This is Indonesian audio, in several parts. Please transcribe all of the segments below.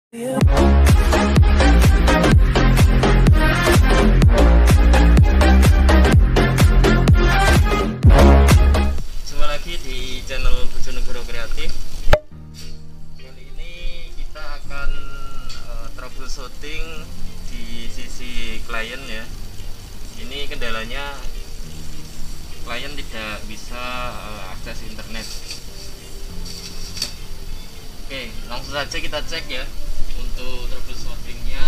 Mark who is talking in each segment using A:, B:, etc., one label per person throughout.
A: lagi di channel Bojonegoro Kreatif. Kali ini kita akan troubleshooting di sisi klien ya. Ini kendalanya klien tidak bisa akses internet. Oke, langsung saja kita cek ya. Untuk troubleshootingnya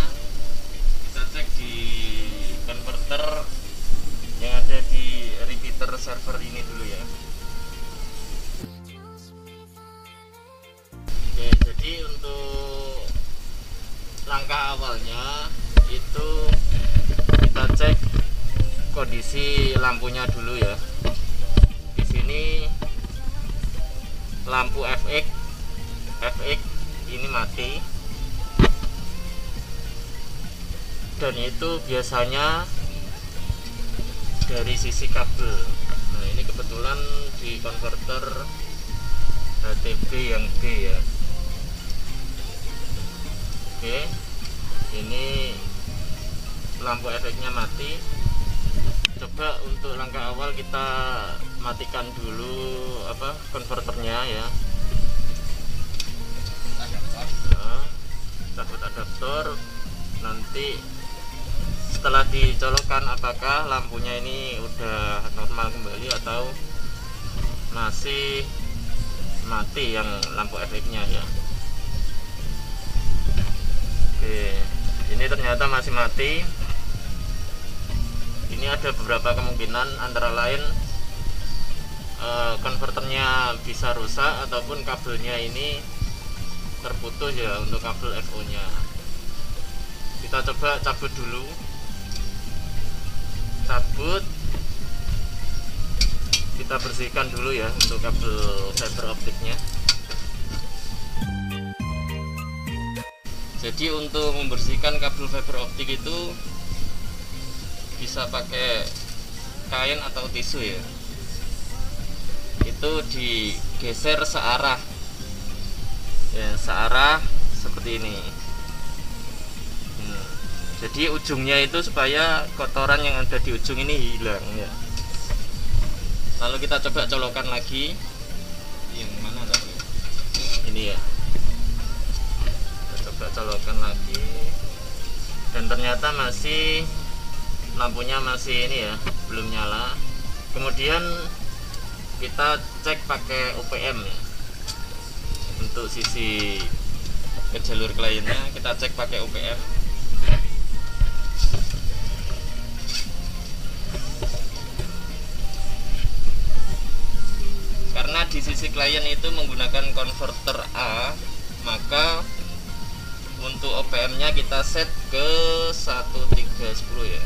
A: kita cek di converter yang ada di repeater server ini dulu ya. Oke, jadi untuk langkah awalnya itu kita cek kondisi lampunya dulu ya. Di sini lampu FX ini mati, dan itu biasanya dari sisi kabel. Nah, ini kebetulan di konverter HTB yang B ya. Oke, ini lampu efeknya mati. Coba untuk langkah awal kita matikan dulu konverternya ya. Nah, cabut adaptor. Nanti setelah dicolokkan apakah lampunya ini udah normal kembali atau masih mati yang lampu efeknya ya. Oke, ini ternyata masih mati. Ini ada beberapa kemungkinan, antara lain konverternya bisa rusak ataupun kabelnya ini terputus ya untuk kabel FO nya. Kita coba cabut dulu. Cabut, kita bersihkan dulu ya untuk kabel fiber optiknya. Jadi untuk membersihkan kabel fiber optik itu bisa pakai kain atau tisu ya. Itu digeser searah ya, searah seperti ini. Jadi ujungnya itu supaya kotoran yang ada di ujung ini hilang ya. Lalu kita coba colokan lagi. Yang mana tadi? Ini ya. Kita coba colokan lagi. Dan ternyata masih lampunya masih ini ya, belum nyala. Kemudian kita cek pakai UPM ya. Untuk sisi ke jalur kliennya kita cek pakai UPM. Karena di sisi klien itu menggunakan konverter A, maka untuk OPM-nya kita set ke 1310 ya.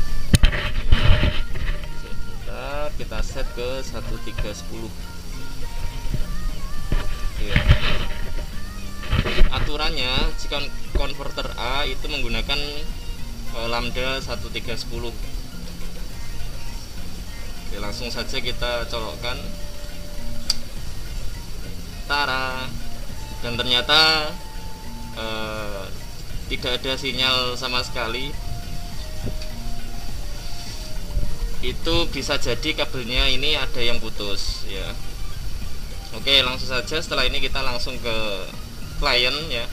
A: Sebentar, kita set ke 1310. Ya. Aturannya jika konverter A itu menggunakan lambda 1310. Oke, langsung saja kita colokkan. Tara, dan ternyata tidak ada sinyal sama sekali. Itu bisa jadi kabelnya ini ada yang putus ya. Oke, langsung saja setelah ini kita langsung ke klien ya.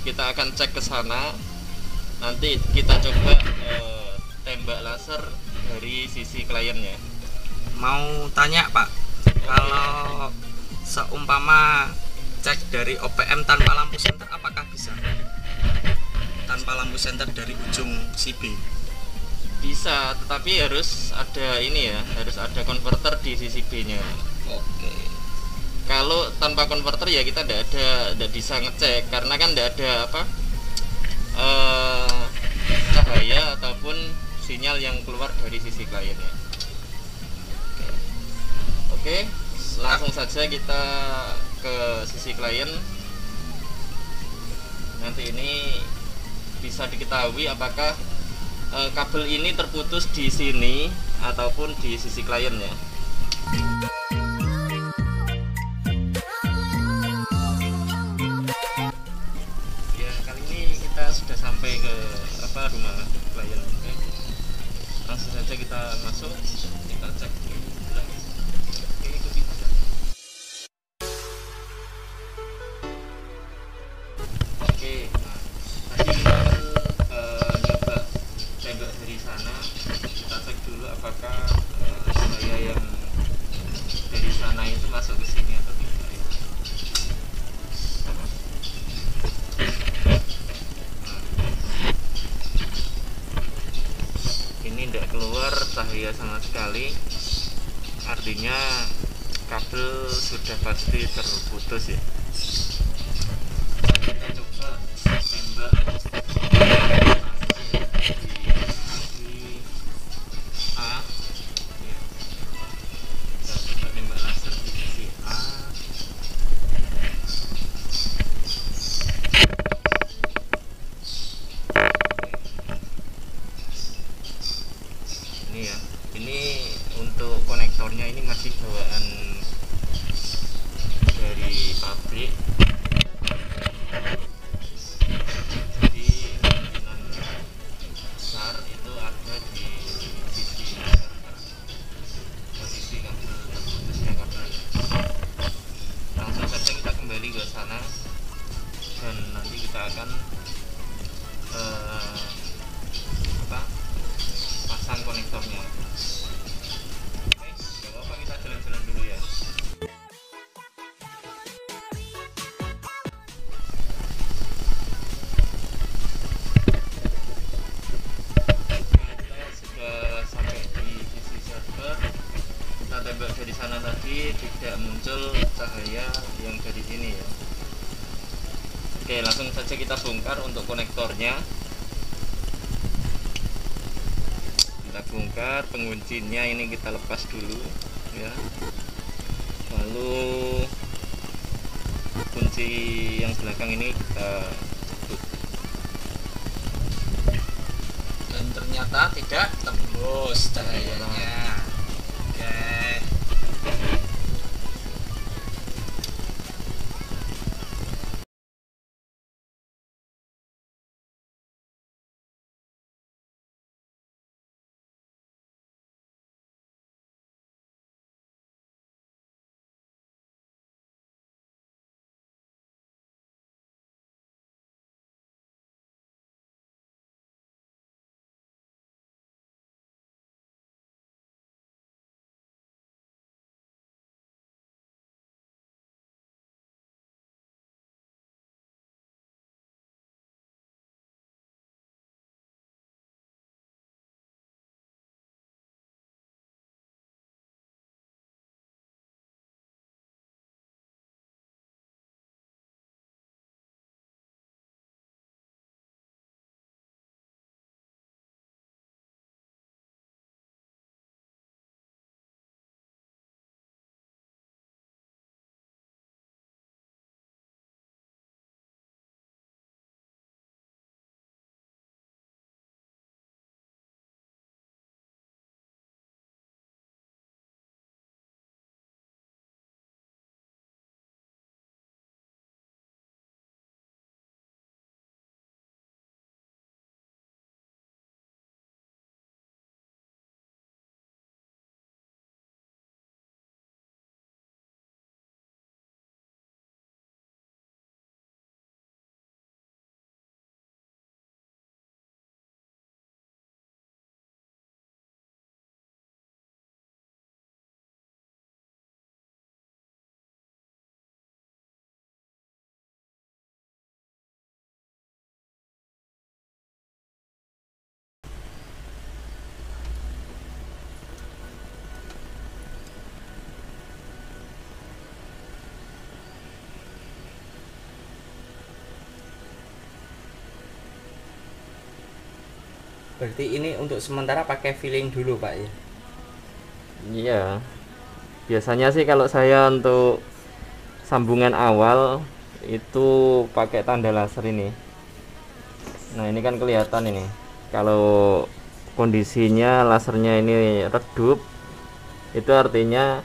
A: Kita akan cek ke sana. Nanti kita coba tembak laser dari sisi kliennya.
B: Mau tanya Pak, kalau seumpama cek dari OPM tanpa lampu senter apakah bisa? Tanpa lampu senter dari ujung si B?
A: Bisa, tetapi harus ada ini ya, harus ada konverter di sisi B nya.
B: Oke.
A: Kalau tanpa konverter ya kita tidak bisa ngecek, karena kan tidak ada cahaya ataupun sinyal yang keluar dari sisi kliennya. Oke, langsung saja kita ke sisi klien. Nanti ini bisa diketahui apakah kabel ini terputus di sini ataupun di sisi kliennya. Ya, kali ini sudah sampai ke rumah klien. Oke, langsung saja kita masuk, kita cek dulu. Oke, ikuti saja. Oke, nah tadi kita nyoba tembak dari sana, kita cek dulu apakah cahaya yang dari sana itu masuk ke sini atau tidak ya. Ini tidak keluar cahaya sama sekali, artinya kabel sudah pasti terputus ya. Kita coba tembak di A ya. Kita coba tembak laser di sisi A. Ini ya, ini untuk konektornya ini masih bawaan dari pabrik, jadi kemungkinan besar itu ada di sisi server, posisi kabel terputusnya kabel. Langsung saja kita kembali ke sana dan nanti kita akan pasang konektornya. Oke, gak apa-apa, kita jalan-jalan dulu ya. Kita sudah sampai di sisi server. Kita tembak dari sana tadi, tidak muncul cahaya yang dari sini ya. Oke, langsung saja kita bongkar untuk konektornya. Kita bongkar penguncinya, ini kita lepas dulu ya, lalu kunci yang belakang ini kita tutup
B: Dan ternyata tidak tembus cahayanya. Oke.
C: Berarti ini untuk sementara pakai filling dulu Pak ya?
A: Iya, biasanya sih kalau saya untuk sambungan awal itu pakai tanda laser ini. Nah ini kan kelihatan ini, kalau kondisinya lasernya ini redup, itu artinya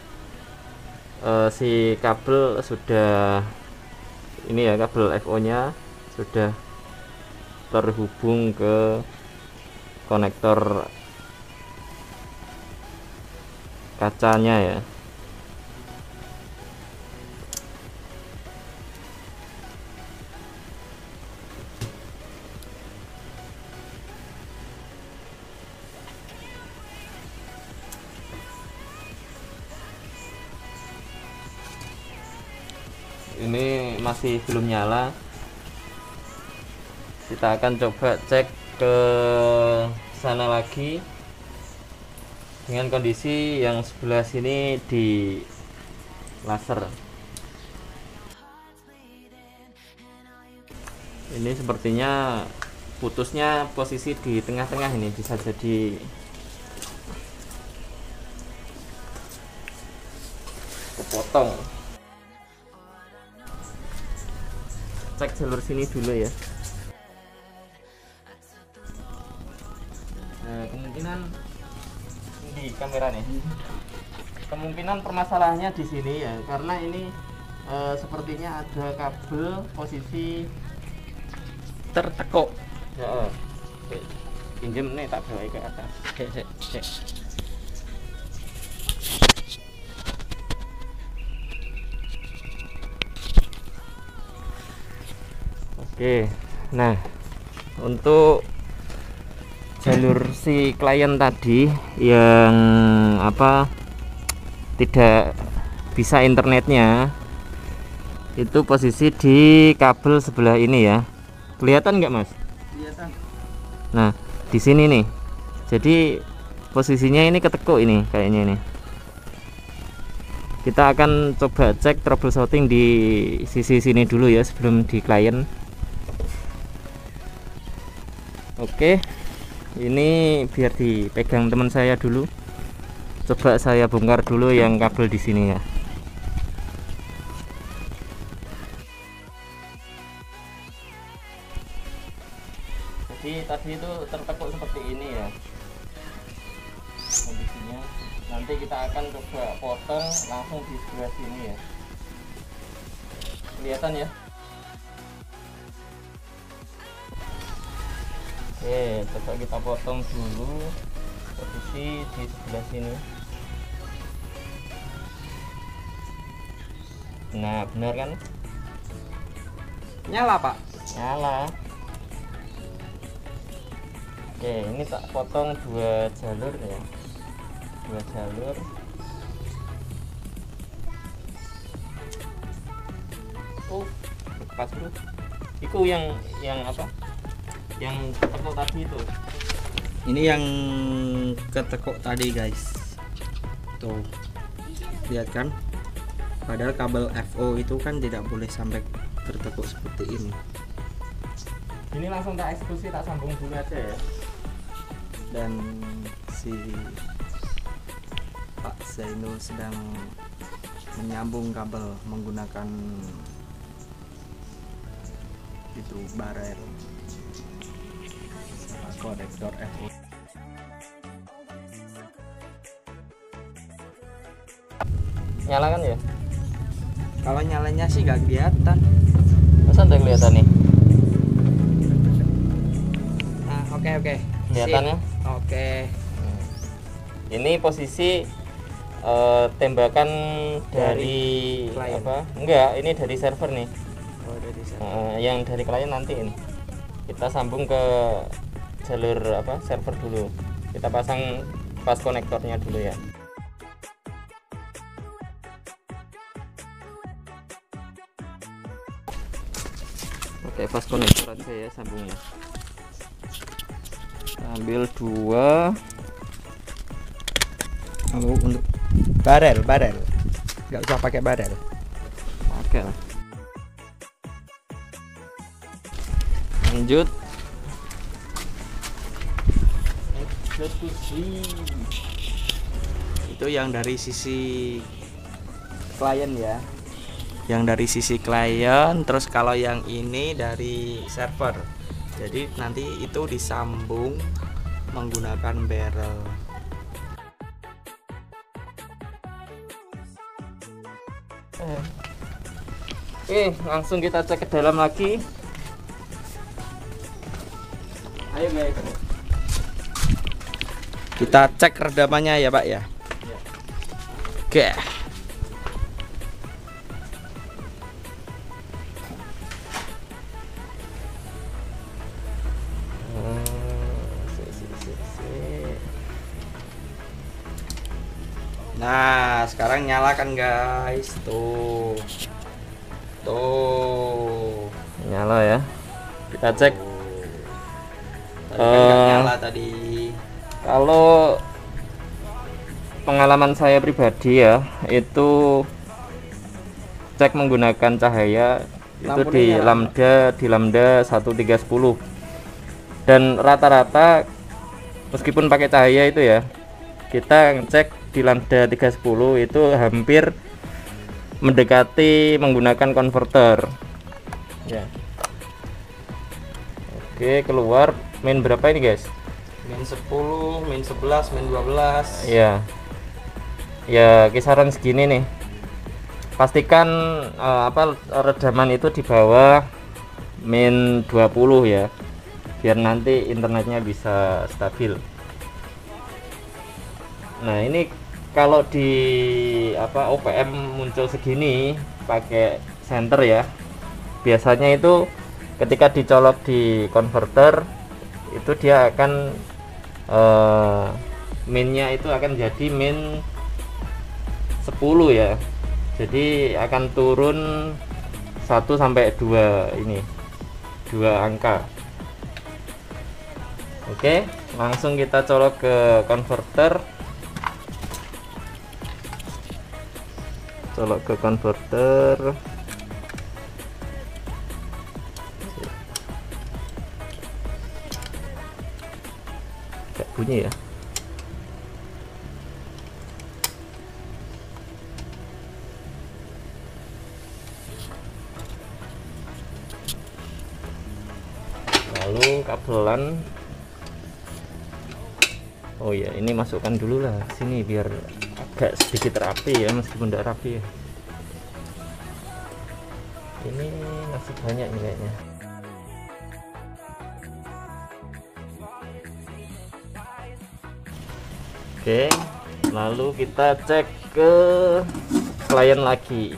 A: si kabel sudah ini ya, kabel FO nya sudah terhubung ke konektor kacanya ya. Ini masih belum nyala, kita akan coba cek ke sana lagi dengan kondisi yang sebelah sini di laser. Ini sepertinya putusnya posisi di tengah-tengah, ini bisa jadi kepotong. Cek jalur sini dulu ya. Nah, kemungkinan di kamera nih, kemungkinan permasalahannya di sini ya, karena ini sepertinya ada kabel posisi
C: Tertekuk.
A: ya. Pinjem nih, tak bawa ke atas.
C: Cek.
A: Oke, nah untuk jalur si klien tadi yang tidak bisa internetnya, itu posisi di kabel sebelah ini ya. Kelihatan nggak Mas?
B: Kelihatan.
A: Nah di sini nih, jadi posisinya ini ketekuk ini kayaknya ini. Kita akan coba cek troubleshooting di sisi sini dulu ya sebelum di klien. Oke, ini biar dipegang teman saya dulu. Coba saya bongkar dulu yang kabel di sini ya. Jadi tadi itu tertekuk seperti ini ya kondisinya. Nanti kita akan coba potong langsung di sebelah sini ya. Kelihatan ya? Oke, coba kita potong dulu posisi di sebelah sini. Nah, benar kan?
B: Nyala, Pak.
A: Nyala. Oke, ini tak potong 2 jalur ya. 2 jalur. Pas bro. Itu yang apa? Yang ketekuk tadi itu.
B: Ini yang ketekuk tadi, guys. Tuh. Lihat kan? Padahal kabel FO itu kan tidak boleh sampai tertekuk seperti ini.
A: Ini langsung tak eksekusi, tak sambung dulu aja ya.
B: Dan si Pak Zainul sedang menyambung kabel menggunakan itu barel sama konektor FO.
A: Nyala kan ya?
B: Kalau nyalanya sih gak kelihatan.
A: Masa udah kelihatan nih?
B: Nah, oke.
A: Kelihatan ya?
B: Oke.
A: Ini posisi tembakan dari
B: klien.
A: apa? Enggak, ini dari server nih.
B: Oh, dari sana.
A: Yang dari klien nantiin. Kita sambung ke jalur apa? Server dulu. Kita pasang pas konektornya dulu ya. Oke, pas konektor aja ya sambungnya. Ambil 2.
B: Oh, untuk barel. Nggak usah pakai barel.
A: Oke lah. Lanjut. Eksekusi.
B: Itu yang dari sisi klien ya. Yang dari sisi klien, terus kalau yang ini dari server. Jadi nanti itu disambung menggunakan barrel.
A: Oke, langsung kita cek ke dalam lagi.
C: Ayo guys.
B: Kita cek redamannya ya Pak ya. Oke. Nah, sekarang nyalakan guys. Tuh. Tuh.
A: Nyala ya. Kita cek.
B: Tadi kan nggak nyala tadi.
A: Kalau pengalaman saya pribadi ya, itu cek menggunakan cahaya itu
C: Lampu
A: di
C: ini nyala.
A: lambda 1310. Dan rata-rata meskipun pakai cahaya itu ya, kita ngecek di lambda 310 itu hampir mendekati menggunakan konverter ya. Oke, keluar main berapa ini guys?
C: Main 10, main 11, main 12.
A: Ya, ya kisaran segini nih. Pastikan redaman itu di bawah min 20 ya, biar nanti internetnya bisa stabil. Nah ini kalau di OPM muncul segini pakai center ya, biasanya itu ketika dicolok di konverter itu dia akan minnya itu akan jadi min 10 ya, jadi akan turun 1 sampai 2 ini 2 angka. Oke, langsung kita colok ke konverter. Colok ke konverter. Kayak bunyi ya. Lalu kabelan. Oh ya, ini masukkan dulu lah sini biar agak sedikit rapi ya, meskipun tidak rapi ya. Ini masih banyak nih kayaknya. Oke, lalu kita cek ke klien lagi.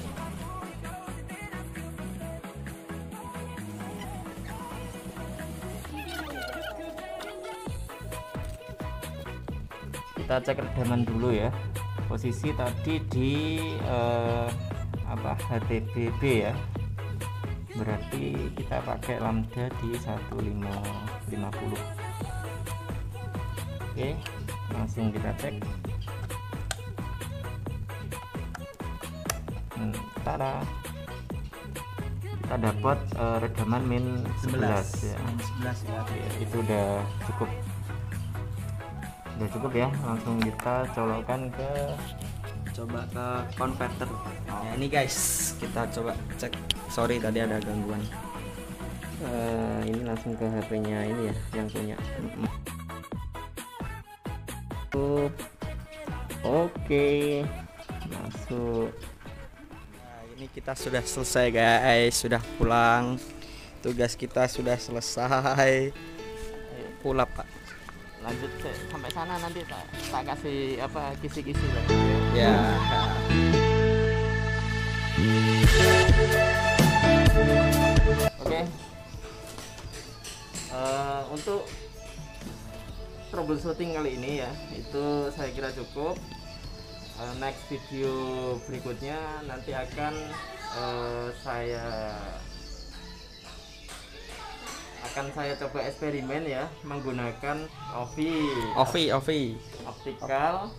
A: Kita cek redaman dulu ya. Posisi tadi di HDBB ya, berarti kita pakai lambda di 1550. Oke, langsung kita cek. Tada, kita dapat redaman min 11 ya.
C: 11 ya.
A: Oke, itu udah cukup ya. Langsung kita colokkan ke
B: Konverter. Ya ini guys, kita coba cek. Sorry tadi ada gangguan.
A: Ini langsung ke HP-nya ini ya, yang punya. Oke, masuk.
B: Nah, ini kita sudah selesai guys, sudah pulang. Tugas kita sudah selesai. Pulang Pak.
A: Lanjut sampai sana, nanti tak kasih kisi-kisi
B: Ya.
A: Oke. Untuk troubleshooting kali ini ya, itu saya kira cukup. Next video berikutnya nanti akan saya coba eksperimen ya, menggunakan OVI optical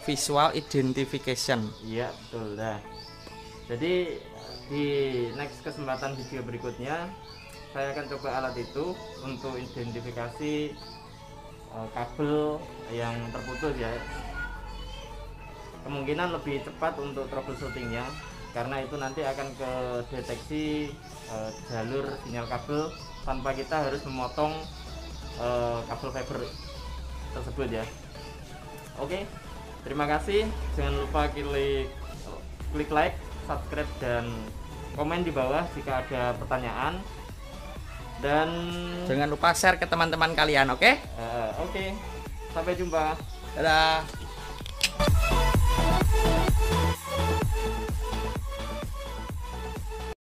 B: Visual Identification.
A: iya betul dah. Jadi di next kesempatan video berikutnya saya akan coba alat itu untuk identifikasi kabel yang terputus ya. Kemungkinan lebih cepat untuk troubleshootingnya, karena itu nanti akan ke deteksi jalur sinyal kabel tanpa kita harus memotong kabel fiber tersebut ya. Oke, terima kasih. Jangan lupa klik like, subscribe dan komen di bawah jika ada pertanyaan. Dan
B: jangan lupa share ke teman-teman kalian, oke?
A: oke. Sampai jumpa.
B: Dadah.